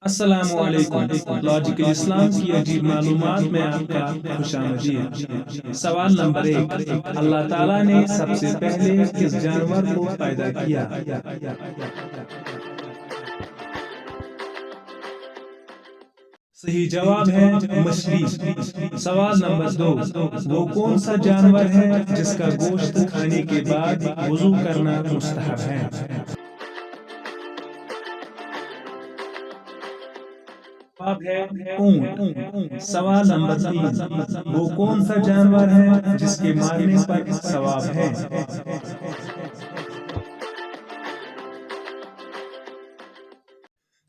السلام علیکم، لاجیکل اسلام کی عجیب معلومات میں آپ کا خوش آمدید۔ سوال نمبر 1، اللہ تعالیٰ نے سب سے پہلے کس جانور کو پیدا کیا؟ صحیح جواب ہے مچھلی۔ سوال نمبر 2، وہ کون سا جانور ہے جس کا گوشت کھانے کے بعد وضو کرنا مستحب ہے؟ جواب ہے اونٹ۔ سوال نمبر 3، وہ کون سا جانور ہے جس کے مارنے پر ثواب ہے؟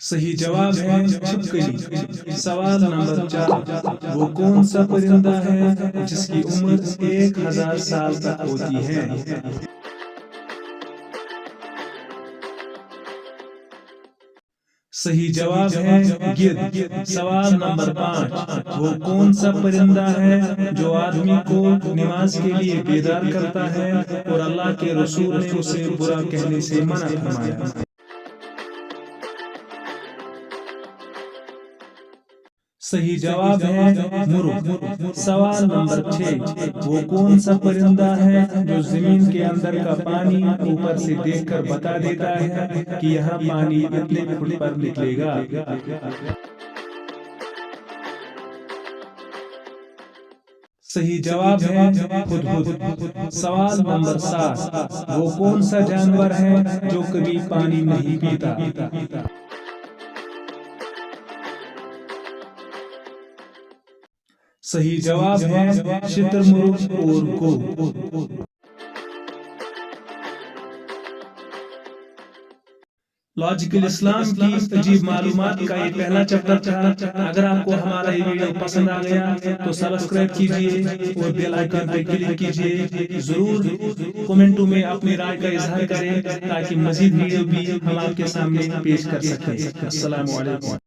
صحیح جواب ہے چھپکلی۔ سوال نمبر 4، وہ کون سا پرندہ ہے جس کی عمر 1000 سال تک ہوتی ہے؟ صحیح جواب ہے گدھ۔ سوال نمبر 5، وہ کون سا پرندہ ہے جو آدمی کو نماز کے لیے بیدار کرتا ہے اور اللہ کے رسول نے اسے برا کہنے سے منع فرمایا؟ صحیح جواب ہے مرغ۔ سوال نمبر 6، وہ کون سا پرندہ ہے جو زمین کے اندر کا پانی اوپر سے دیکھ کر بتا دیتا ہے کہ یہاں پانی اتنے فٹ پر نکلے گا؟ صحیح جواب ہے ہدہد۔ سوال نمبر 7، وہ کون سا جانور ہے جو کبھی پانی نہیں پیتا؟ صحیح جواب ہے شتر مرغ اور گو۔ لاجیکل اسلام کی عجیب معلومات کا یہ پہلا چیپٹر تھا۔ اگر آپ کو ہمارا یہ ویڈیو پسند آ گیا تو سبسکرائب کیجئے اور بیل آئیکن پہ کلک کیجئے۔ ضرور کومنٹوں میں اپنی رائے کا اظہار کریں تاکہ مزید ویڈیو بھی ہم آپ کے سامنے پیش کر سکیں۔ السلام علیکم۔